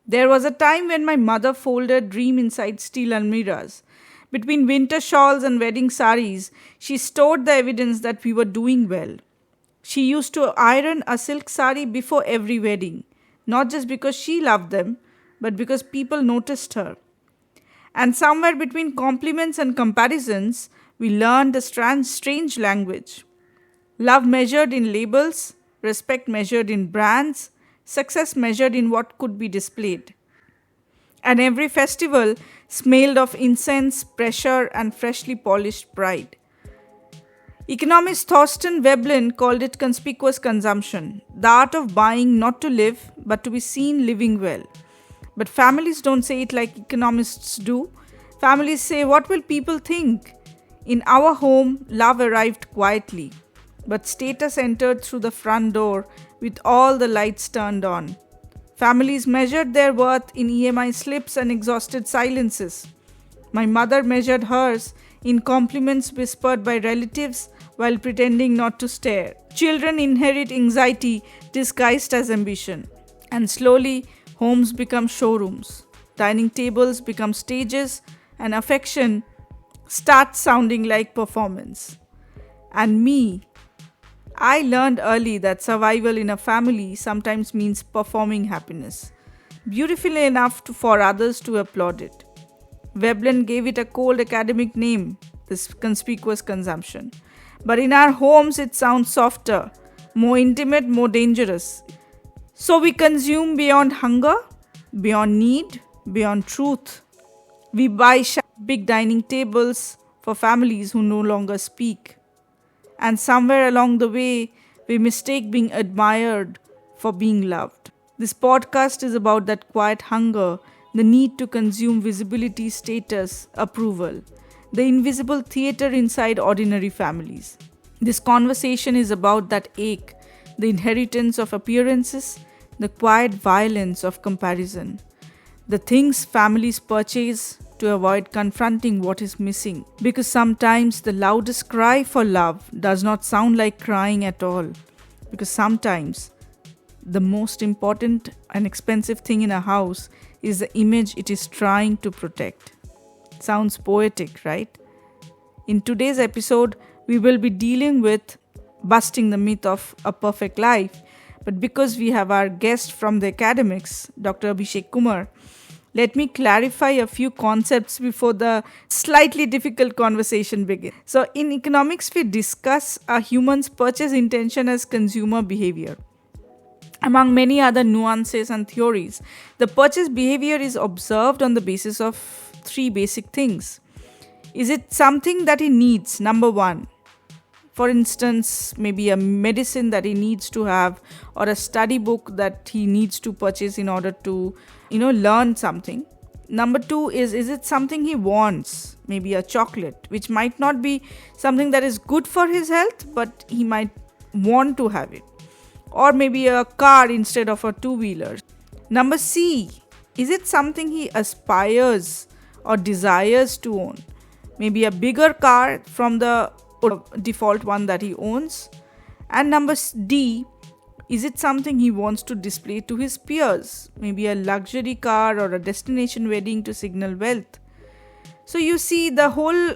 There was a time when my mother folded dream inside steel almirahs. Between winter shawls and wedding saris, she stored the evidence that we were doing well. She used to iron a silk sari before every wedding, not just because she loved them, but because people noticed her. And somewhere between compliments and comparisons, we learned a strange language. Love measured in labels, respect measured in brands, success measured in what could be displayed. And every festival smelled of incense, pressure, and freshly polished pride. Economist Thorsten Veblen called it conspicuous consumption, the art of buying not to live, but to be seen living well. But families don't say it like economists do. Families say, "What will people think?" In our home, love arrived quietly, but status entered through the front door with all the lights turned on. Families measured their worth in EMI slips and exhausted silences. My mother measured hers in compliments whispered by relatives while pretending not to stare. Children inherit anxiety disguised as ambition. And slowly, homes become showrooms. Dining tables become stages, and affection starts sounding like performance. And me, I learned early that survival in a family sometimes means performing happiness, beautifully enough for others to applaud it. Veblen gave it a cold academic name, this conspicuous consumption. But in our homes, it sounds softer, more intimate, more dangerous. So we consume beyond hunger, beyond need, beyond truth. We buy big dining tables for families who no longer speak. And somewhere along the way, we mistake being admired for being loved. This podcast is about that quiet hunger, the need to consume visibility, status, approval, the invisible theater inside ordinary families. This conversation is about that ache, the inheritance of appearances, the quiet violence of comparison, the things families purchase to avoid confronting what is missing. Because sometimes the loudest cry for love does not sound like crying at all. Because sometimes the most important and expensive thing in a house is the image it is trying to protect. Sounds poetic, right? In today's episode, we will be dealing with busting the myth of a perfect life. But because we have our guest from the academics, Dr. Abhishek Kumar, let me clarify a few concepts before the slightly difficult conversation begins. So, in economics, we discuss a human's purchase intention as consumer behavior. Among many other nuances and theories, the purchase behavior is observed on the basis of three basic things. Is it something that he needs? Number one. For instance, maybe a medicine that he needs to have, or a study book that he needs to purchase in order to, learn something. Number two is it something he wants? Maybe a chocolate, which might not be something that is good for his health, but he might want to have it. Or maybe a car instead of a two-wheeler. Number C, is it something he aspires or desires to own? Maybe a bigger car from the default one that he owns. And number D, is it something he wants to display to his peers? Maybe a luxury car or a destination wedding to signal wealth. So you see, the whole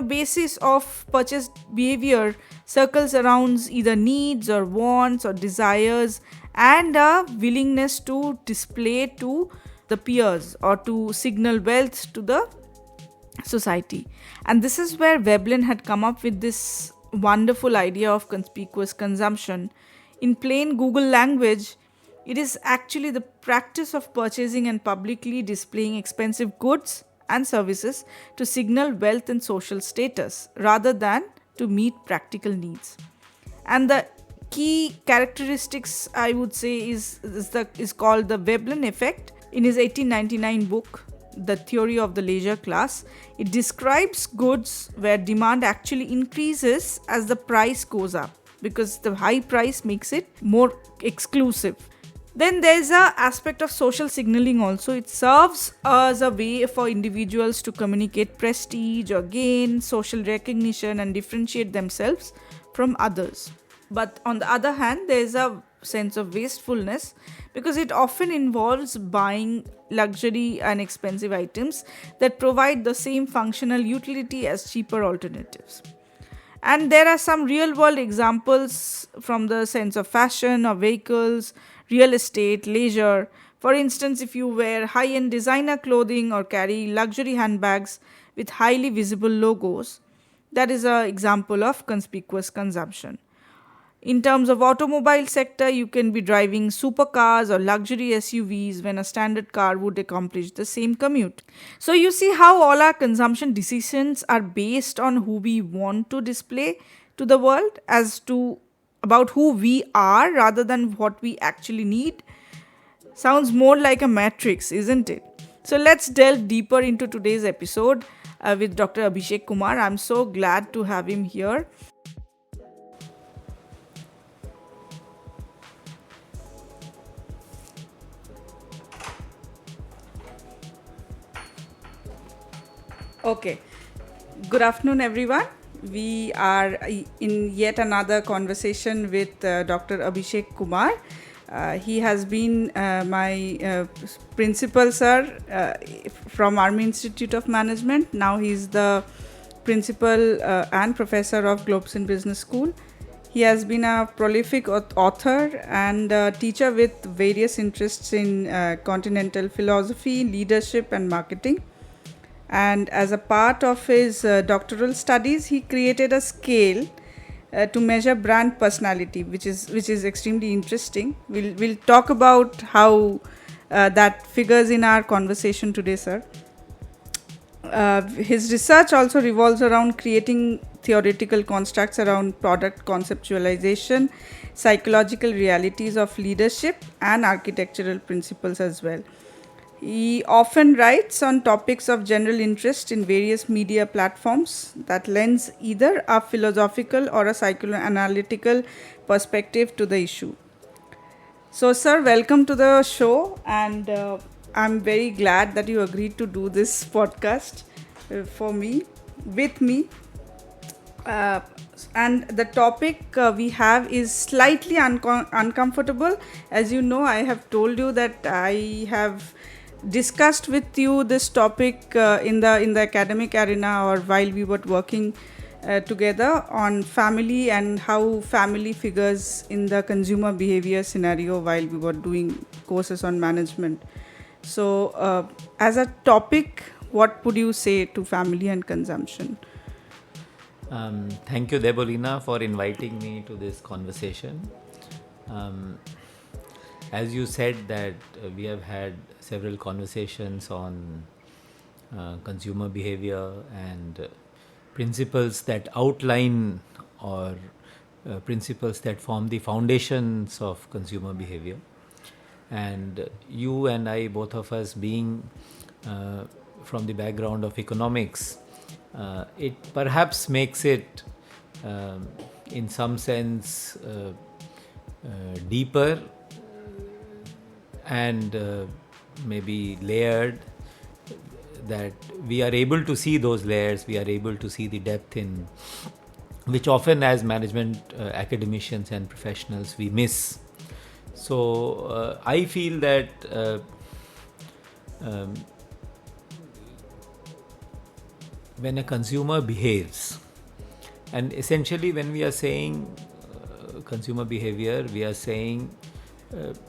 basis of purchase behavior circles around either needs or wants or desires, and a willingness to display to the peers or to signal wealth to the society. And this is where Veblen had come up with this wonderful idea of conspicuous consumption. In plain Google language, it is actually the practice of purchasing and publicly displaying expensive goods and services to signal wealth and social status rather than to meet practical needs. And the key characteristics, I would say, is called the Veblen effect. In his 1899 book, The Theory of the Leisure Class, it describes goods where demand actually increases as the price goes up, because the high price makes it more exclusive. Then there's an aspect of social signaling also. It serves as a way for individuals to communicate prestige or gain social recognition and differentiate themselves from others. But on the other hand, there's a sense of wastefulness because it often involves buying luxury and expensive items that provide the same functional utility as cheaper alternatives. And there are some real world examples from the sense of fashion or vehicles, real estate, leisure. For instance, if you wear high end designer clothing or carry luxury handbags with highly visible logos, that is an example of conspicuous consumption. In terms of automobile sector, you can be driving supercars or luxury SUVs when a standard car would accomplish the same commute. So you see how all our consumption decisions are based on who we want to display to the world as to about who we are rather than what we actually need. Sounds more like a matrix, isn't it? So let's delve deeper into today's episode with Dr. Abhishek Kumar. I'm so glad to have him here. Okay. Good afternoon, everyone. We are in yet another conversation with Dr. Abhishek Kumar. He has been my principal, sir, from Army Institute of Management. Now he's the principal and professor of Globson Business School. He has been a prolific author and teacher with various interests in continental philosophy, leadership, and marketing. And as a part of his doctoral studies, he created a scale to measure brand personality, which is extremely interesting. We'll talk about how that figures in our conversation today, sir. His research also revolves around creating theoretical constructs around product conceptualization, psychological realities of leadership, and architectural principles as well. He often writes on topics of general interest in various media platforms that lends either a philosophical or a psychoanalytical perspective to the issue. So, sir, welcome to the show, and I'm very glad that you agreed to do this podcast with me. And the topic we have is slightly uncomfortable. As you know, I have told you that I have discussed with you this topic in the academic arena or while we were working together on family and how family figures in the consumer behavior scenario while we were doing courses on management. So as a topic, what would you say to family and consumption? Thank you, Debolina, for inviting me to this conversation. As you said that we have had several conversations on consumer behavior and principles that outline or principles that form the foundations of consumer behavior. And you and I, both of us being from the background of economics, it perhaps makes it in some sense deeper and maybe layered, that we are able to see those layers, we are able to see the depth in which often as management academicians and professionals we miss. So I feel that when a consumer behaves, and essentially when we are saying consumer behavior, we are saying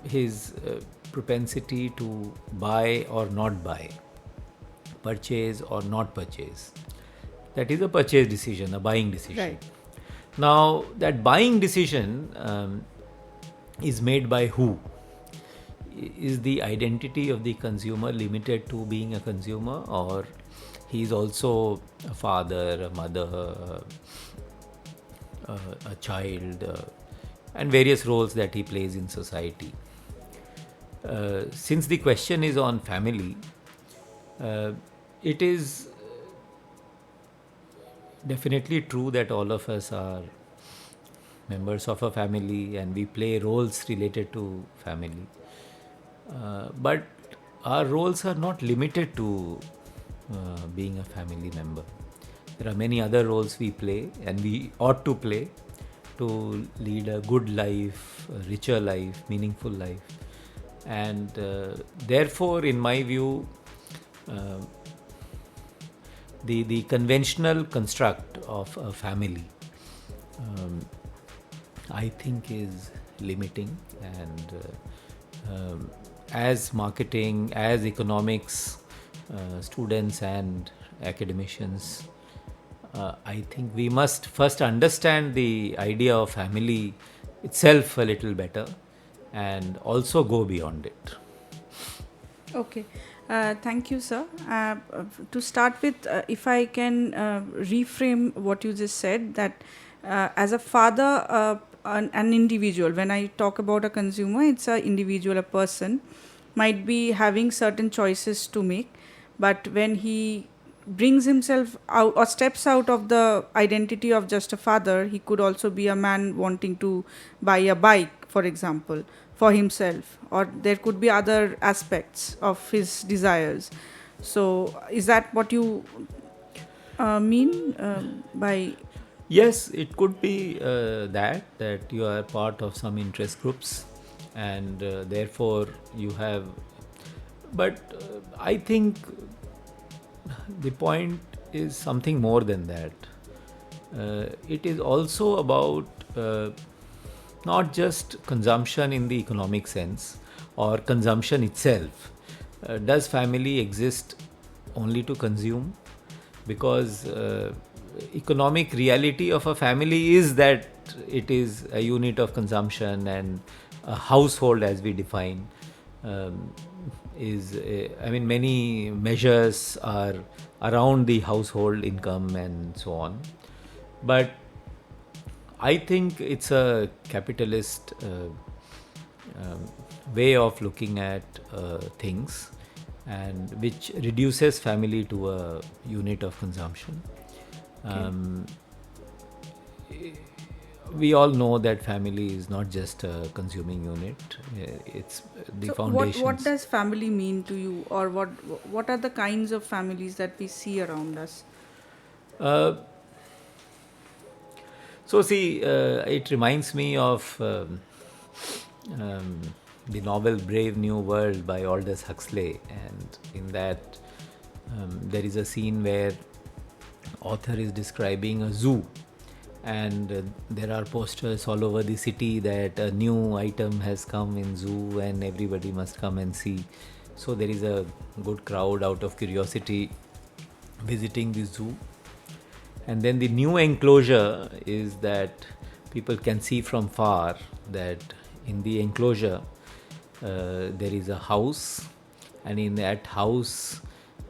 his propensity to buy or not buy, purchase or not purchase. That is a purchase decision, a buying decision. Right. Now, that buying decision is made by who? Is the identity of the consumer limited to being a consumer, or he is also a father, a mother, a child, and various roles that he plays in society? Since the question is on family, it is definitely true that all of us are members of a family and we play roles related to family. But our roles are not limited to being a family member. There are many other roles we play and we ought to play. to lead a good life, a richer life, meaningful life. And therefore, in my view, uh, the conventional construct of a family, um, I think, is limiting. And as marketing, as economics students and academicians, I think we must first understand the idea of family itself a little better and also go beyond it. Okay. Thank you, sir. To start with, if I can reframe what you just said, that as a father, an individual, when I talk about a consumer, it's an individual, a person, might be having certain choices to make, but when he brings himself out or steps out of the identity of just a father, he could also be a man wanting to buy a bike, for example, for himself, or there could be other aspects of his desires. So is that what you mean by? Yes, it could be that you are part of some interest groups, and therefore you have. But I think the point is something more than that. It is also about not just consumption in the economic sense or consumption itself. Does family exist only to consume? Because economic reality of a family is that it is a unit of consumption, and a household, as we define, um, many measures are around the household income and so on. But I think it's a capitalist way of looking at things, and which reduces family to a unit of consumption. Um, we all know that family is not just a consuming unit. It's the So foundations. what does family mean to you, or what are the kinds of families that we see around us? Uh, so see, it reminds me of um, the novel Brave New World by Aldous Huxley, and in that there is a scene where author is describing a zoo, and there are posters all over the city that a new item has come in zoo and everybody must come and see. So there is a good crowd out of curiosity visiting the zoo, and then the new enclosure is that people can see from far that in the enclosure there is a house, and in that house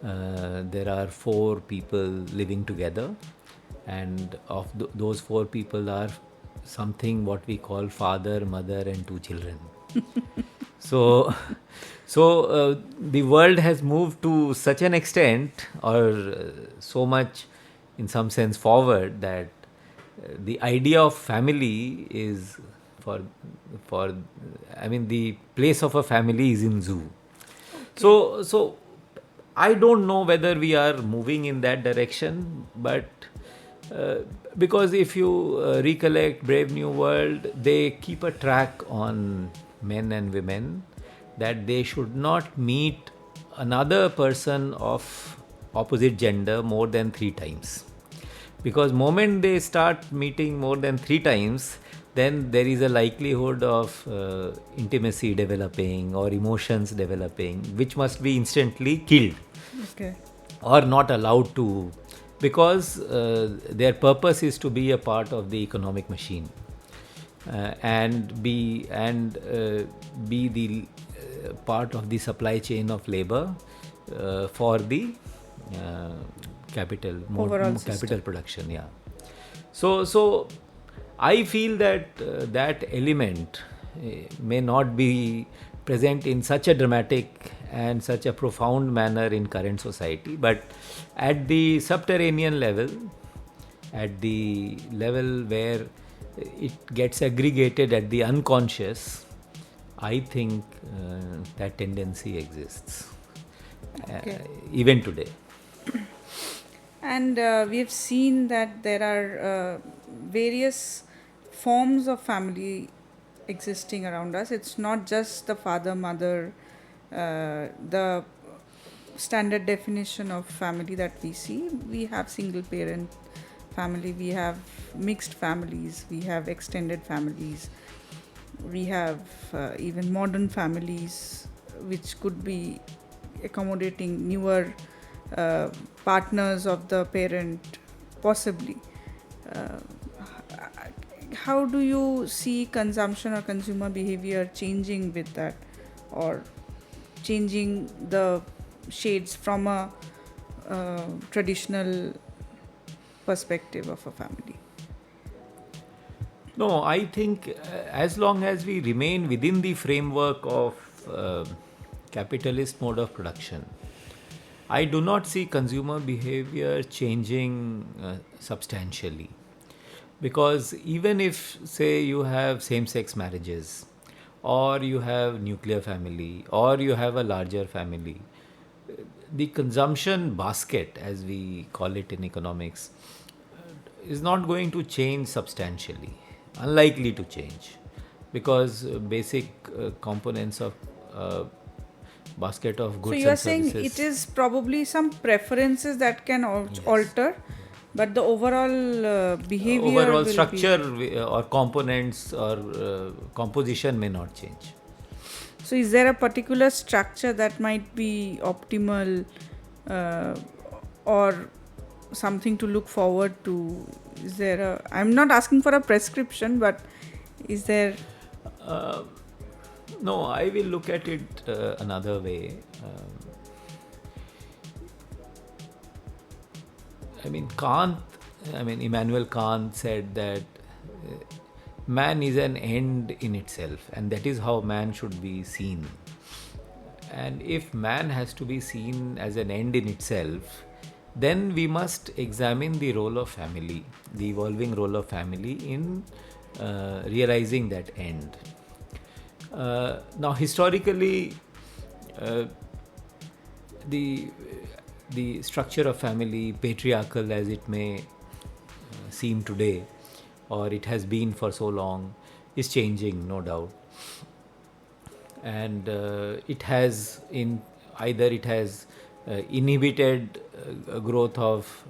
there are 4 people living together, and of those 4 people are something what we call father, mother, and 2 children. So, the world has moved to such an extent, or so much, in some sense, forward, that the idea of family is for the place of a family is in zoo. So I don't know whether we are moving in that direction, but because if you recollect Brave New World, they keep a track on men and women that they should not meet another person of opposite gender more than 3 times. Because moment they start meeting more than 3 times, then there is a likelihood of intimacy developing or emotions developing, which must be instantly killed. Okay. Or not allowed to, because their purpose is to be a part of the economic machine, and be the part of the supply chain of labor for the Overall capital system. production. Yeah. So I feel that that element may not be present in such a dramatic and such a profound manner in current society, but at the subterranean level, at the level where it gets aggregated at the unconscious, I think that tendency exists, Okay. even today. And we have seen that there are various forms of family existing around us. It's not just the father, mother, the standard definition of family that we see. We have single parent family, we have mixed families, we have extended families, we have even modern families which could be accommodating newer uh, partners of the parent, possibly. Uh, how do you see consumption or consumer behavior changing with that, or changing the shades from a traditional perspective of a family? No, I think as long as we remain within the framework of capitalist mode of production, I do not see consumer behavior changing substantially. Because even if, say, you have same sex marriages, or you have nuclear family, or you have a larger family, the consumption basket, as we call it in economics, is not going to change substantially, unlikely to change, because basic components of basket of So goods you are and saying services. it is probably some preferences that can Yes. alter, but the overall behavior Overall will structure be. or components or composition may not change. So is there a particular structure that might be optimal, uh, or something to look forward to? Is there a? I'm not asking for a prescription, but is there? Uh, no, I will look at it another way. Immanuel Kant said that man is an end in itself, and that is how man should be seen. And if man has to be seen as an end in itself, then we must examine the role of family, the evolving role of family in realizing that end. Now, historically, uh, the the structure of family, patriarchal as it may seem today, or it has been for so long, is changing, no doubt. And it has it has inhibited growth of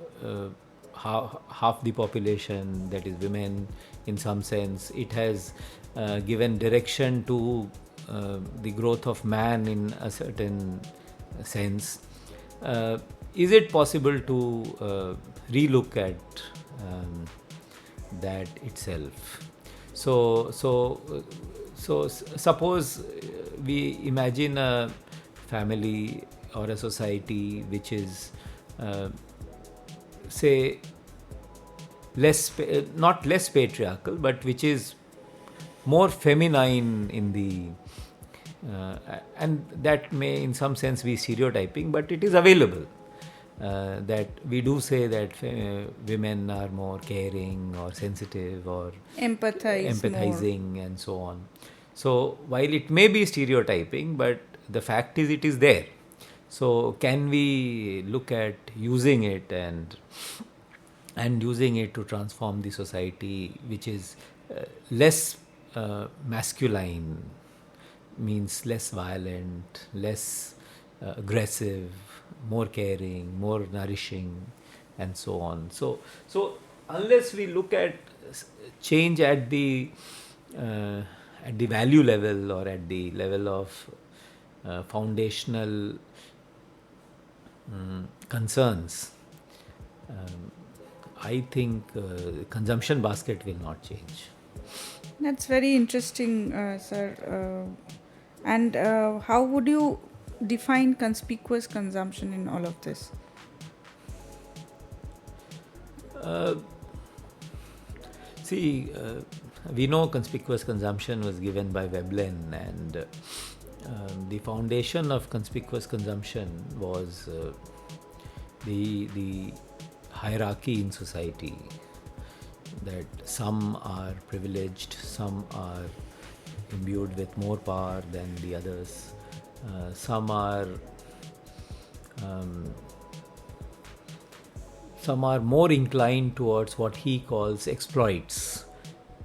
half the population, that is women. In some sense, it has given direction to the growth of man in a certain sense. Is it possible to relook at that itself? Suppose we imagine a family or a society which is, say, not less patriarchal, but which is more feminine in the and that may in some sense be stereotyping, but it is available. That we do say that women are more caring or sensitive or empathizing and so on. So while it may be stereotyping, but the fact is it is there. So can we look at using it and using it to transform the society, which is less masculine, means less violent, less aggressive, more caring, more nourishing, and so on. So unless we look at change at the value level, or at the level of foundational concerns, I think consumption basket will not change. That's very interesting, sir. And how would you define conspicuous consumption in all of this? We know conspicuous consumption was given by Veblen, and the foundation of conspicuous consumption was the hierarchy in society, that some are privileged, some are imbued with more power than the others, some are more inclined towards what he calls exploits,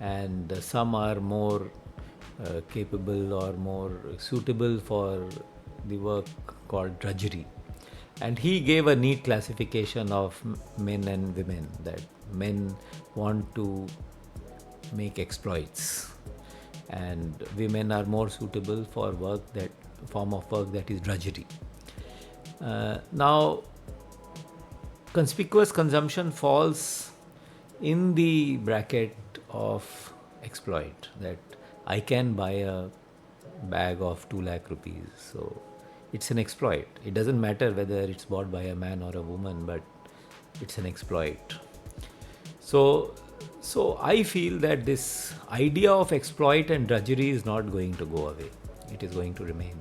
and some are more capable or more suitable for the work called drudgery. And he gave a neat classification of men and women, that men want to make exploits and women are more suitable for work, that form of work that is drudgery. Now, conspicuous consumption falls in the bracket of exploit, that I can buy a bag of 2 lakh rupees. So it's an exploit. It doesn't matter whether it's bought by a man or a woman, but it's an exploit. So I feel that this idea of exploit and drudgery is not going to go away. It is going to remain.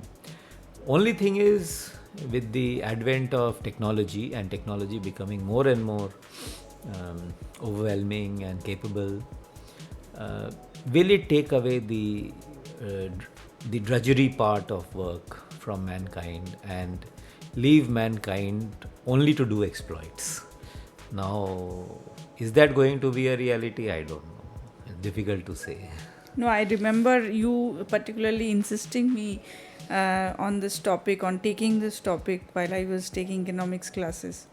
Only thing is, with the advent of technology and technology becoming more and more overwhelming and capable, will it take away the drudgery part of work from mankind and leave mankind only to do exploits? Now, is that going to be a reality? I don't know. It's difficult to say. No, I remember you particularly insisting me on this topic, on taking this topic while I was taking economics classes.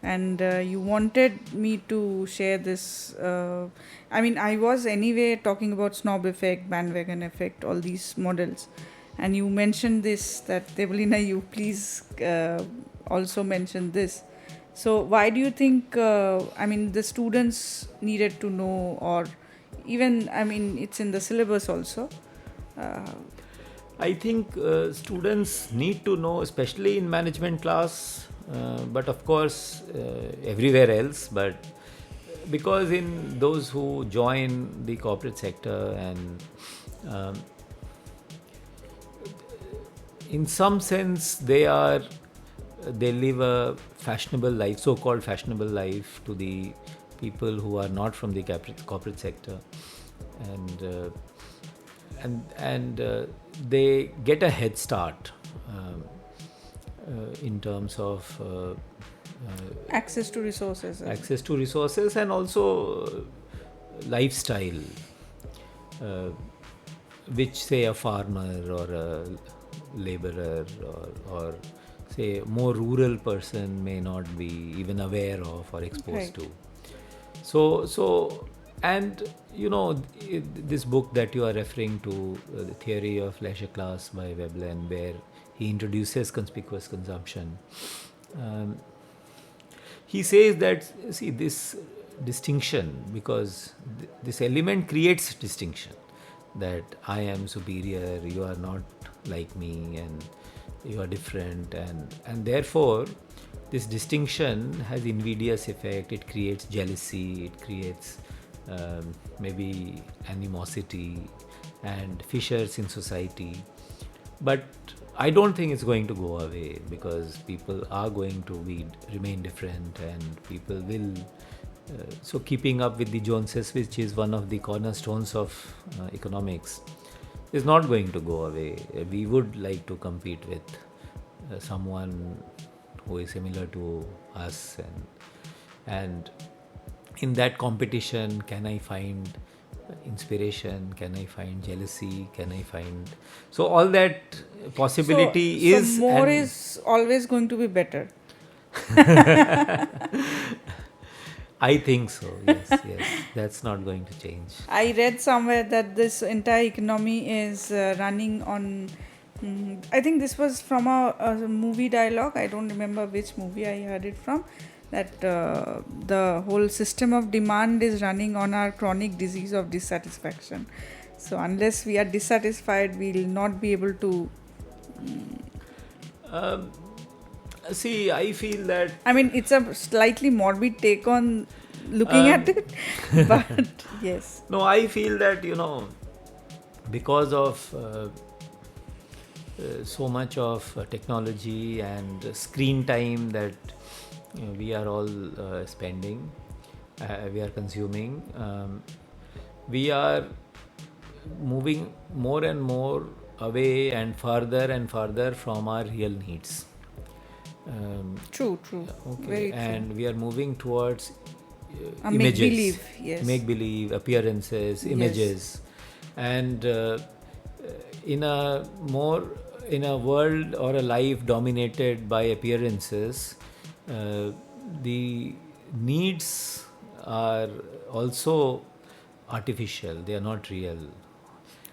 And you wanted me to share this. I mean, I was anyway talking about snob effect, bandwagon effect, all these models. And you mentioned this, that Devalina, you please also mention this. So why do you think, the students needed to know, or even, it's in the syllabus also? I think students need to know, especially in management class, but of course everywhere else. But because in those who join the corporate sector, and in some sense they live a fashionable life, so-called fashionable life, to the people who are not from the corporate sector, and they get a head start in terms of Access to resources. And also lifestyle, which say a farmer or a laborer or say more rural person may not be even aware of or exposed Right. to. So and this book that you are referring to, The Theory of Leisure Class by Veblen, where he introduces conspicuous consumption, he says that, see, this distinction, because this element creates distinction, that I am superior, you are not like me, and you are different, and therefore this distinction has invidious effect. It creates jealousy, it creates maybe animosity and fissures in society. But I don't think it's going to go away, because people are going to remain different, and people will. So keeping up with the Joneses, which is one of the cornerstones of economics, is not going to go away. We would like to compete with someone who is similar to us, and in that competition, can I find inspiration? Can I find jealousy? Can I find, so all that possibility So is, more and is always going to be better. I think so. Yes, that's not going to change. I read somewhere that this entire economy is running on. I think this was from a movie dialogue. I don't remember which movie I heard it from. That the whole system of demand is running on our chronic disease of dissatisfaction. So unless we are dissatisfied, we will not be able to. See, I feel that It's a slightly morbid take on looking at it, but yes. no, I feel that because of so much of technology and screen time that we are all spending, we are consuming, we are moving more and more away and further from our real needs. True. Okay, Very true. and we are moving towards Make images, believe, yes. make believe, appearances, Yes. images, and in a more in a world or a life dominated by appearances, uh, the needs are also artificial. They are not real.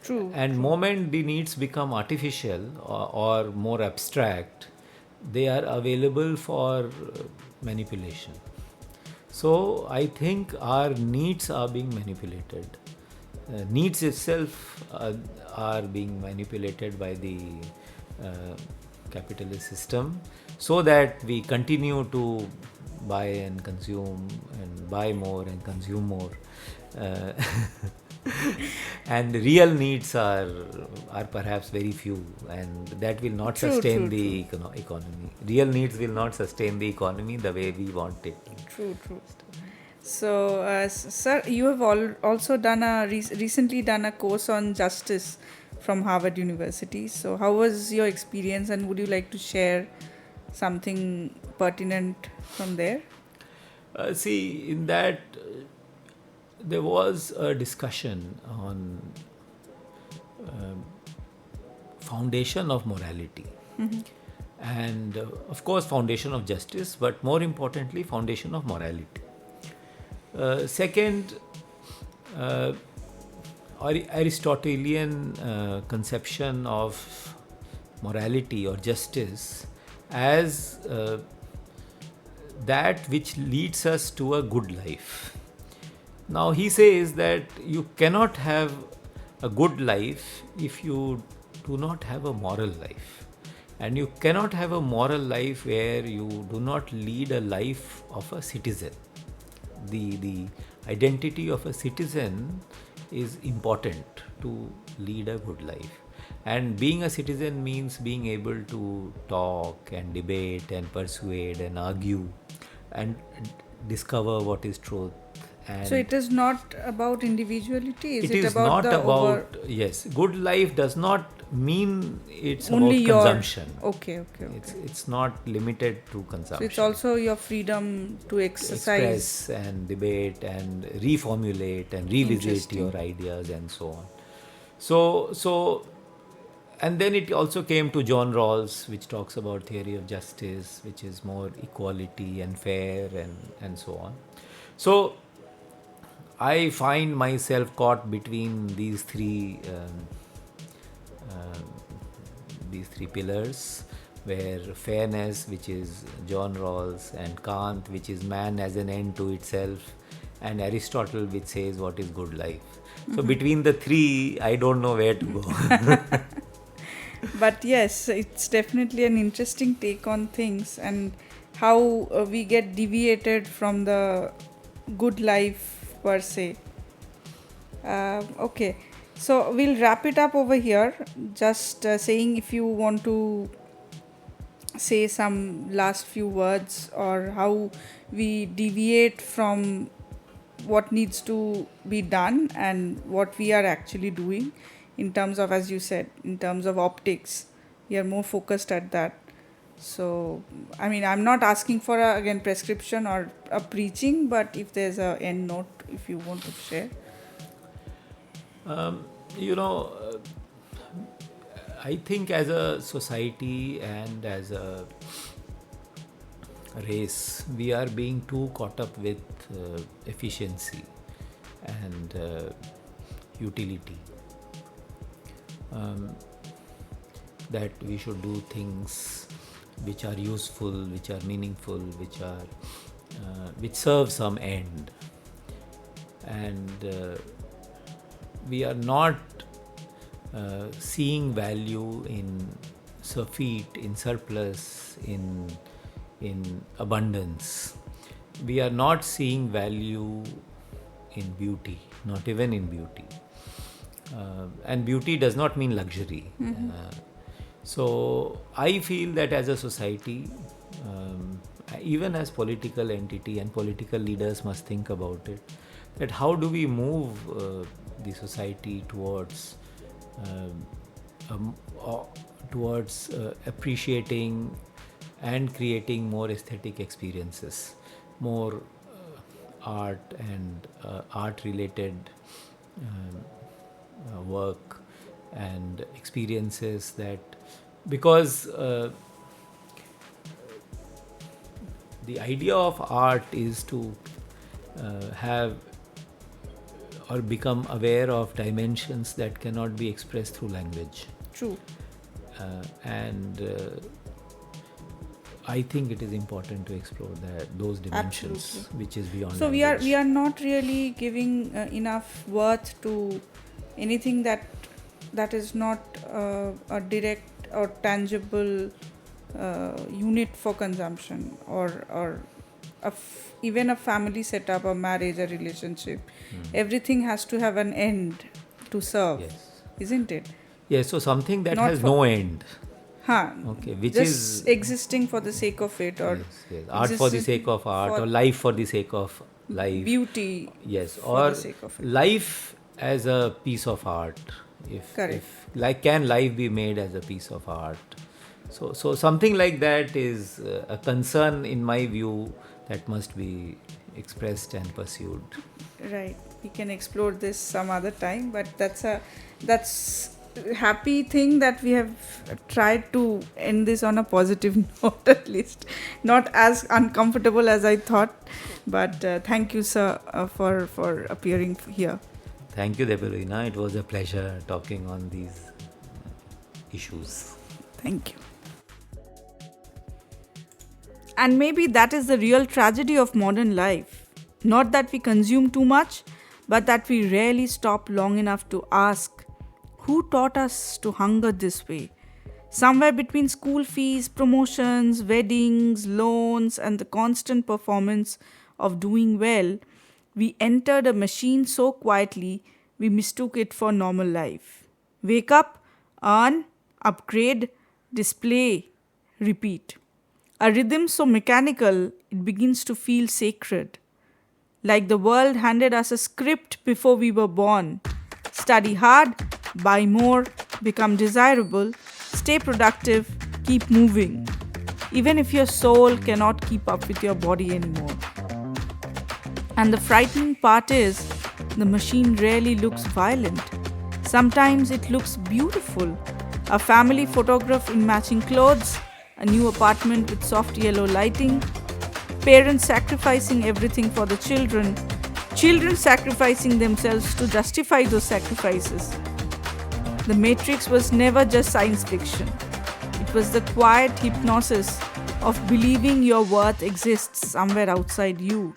True, And true. moment the needs become artificial or more abstract, they are available for manipulation. So I think our needs are being manipulated. Needs itself are being manipulated by the uh, capitalist system, so that we continue to buy and consume and buy more and consume more. Uh, and real needs are perhaps very few, and that will not True, sustain true, the true. economy. Real needs will not sustain the economy the way we want it. True, true. So, sir, you have also done recently done a course on justice from Harvard University. So, how was your experience, and would you like to share something pertinent from there? See, in that there was a discussion on foundation of morality, and of course foundation of justice, but more importantly foundation of morality. Second, uh, Aristotelian conception of morality or justice as that which leads us to a good life. Now he says that you cannot have a good life if you do not have a moral life. And you cannot have a moral life where you do not lead a life of a citizen. The identity of a citizen is important to lead a good life. And being a citizen means being able to talk and debate and persuade and argue and discover what is truth. So, And it is not about individuality. Is it it is about not the over about, yes, good life does not mean it's only about your? consumption. Okay, okay, It's okay. it's not limited to So, consumption. it's also your freedom to exercise. Express and debate and reformulate and revisit Interesting. your ideas and so on. So and then it also came to John Rawls, which talks about theory of justice, which is more equality and fair and so on. So I find myself caught between these three pillars, where fairness, which is John Rawls, and Kant, which is man as an end to itself, and Aristotle, which says what is good life. So between the three, I don't know where to go. But yes, it's definitely an interesting take on things and how we get deviated from the good life per se. Okay, so we'll wrap it up over here. Just saying, if you want to say some last few words or how we deviate from what needs to be done and what we are actually doing in terms of, as you said, in terms of optics, we are more focused at that. So, I mean, I'm not asking for again prescription or a preaching, but if there's a end note, if you want to share. Um, you know, I think as a society and as a race, we are being too caught up with efficiency and utility. That we should do things which are useful, which are meaningful, which serve some end, and we are not seeing value in surfeit, in surplus, in abundance. We are not seeing value in beauty, not even in beauty. And beauty does not mean luxury. So I feel that as a society, even as political entity, and political leaders must think about it, that how do we move the society towards appreciating and creating more aesthetic experiences, more art and art related work and experiences, that because the idea of art is to have or become aware of dimensions that cannot be expressed through language. True. And I think it is important to explore those dimensions. Absolutely. Which is beyond So language. we are not really giving enough worth to anything that is not a direct or tangible unit for consumption, or even a family setup, a marriage, a relationship. Everything has to have an end to serve, Yes. isn't it? Yes, so something that Not has for- no end. Huh. Okay, which Just is existing for the sake of it, or yes. Art for the existing sake of art, for or life for the sake of life. beauty. Yes, for or the sake of it. life as a piece of art. Correct. Can life be made as a piece of art? So something like that is a concern in my view that must be expressed and pursued. Right. We can explore this some other time, but that's a happy thing that we have tried to end this on a positive note, at least. Not as uncomfortable as I thought, but thank you, sir, for appearing here. Thank you, Debalina. It was a pleasure talking on these issues. Thank you. And maybe that is the real tragedy of modern life. Not that we consume too much, but that we rarely stop long enough to ask, who taught us to hunger this way? Somewhere between school fees, promotions, weddings, loans, and the constant performance of doing well, we entered a machine so quietly we mistook it for normal life. Wake up, earn, upgrade, display, repeat. A rhythm so mechanical it begins to feel sacred. Like the world handed us a script before we were born. Study hard, buy more, become desirable, stay productive, keep moving. Even if your soul cannot keep up with your body anymore. And the frightening part is, the machine rarely looks violent. Sometimes it looks beautiful. A family photograph in matching clothes, a new apartment with soft yellow lighting, parents sacrificing everything for the children, children sacrificing themselves to justify those sacrifices. The Matrix was never just science fiction. It was the quiet hypnosis of believing your worth exists somewhere outside you.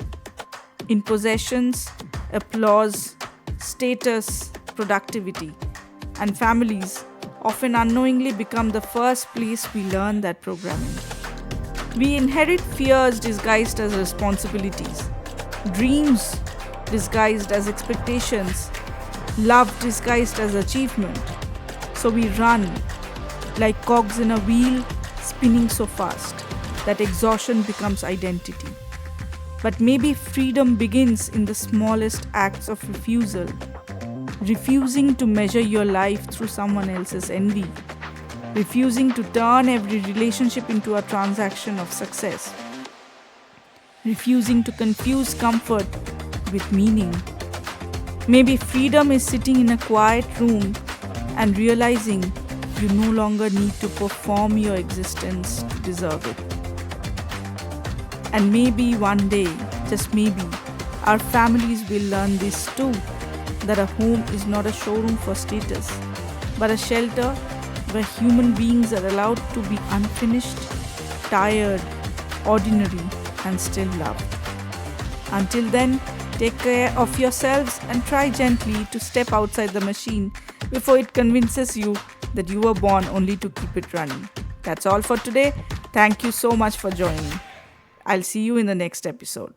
In possessions, applause, status, productivity, and families often unknowingly become the first place we learn that programming. We inherit fears disguised as responsibilities, dreams disguised as expectations, love disguised as achievement. So we run like cogs in a wheel spinning so fast that exhaustion becomes identity. But maybe freedom begins in the smallest acts of refusal. Refusing to measure your life through someone else's envy. Refusing to turn every relationship into a transaction of success. Refusing to confuse comfort with meaning. Maybe freedom is sitting in a quiet room and realizing you no longer need to perform your existence to deserve it. And maybe one day, just maybe, our families will learn this too, that a home is not a showroom for status, but a shelter where human beings are allowed to be unfinished, tired, ordinary, and still loved. Until then, take care of yourselves and try gently to step outside the machine before it convinces you that you were born only to keep it running. That's all for today. Thank you so much for joining. I'll see you in the next episode.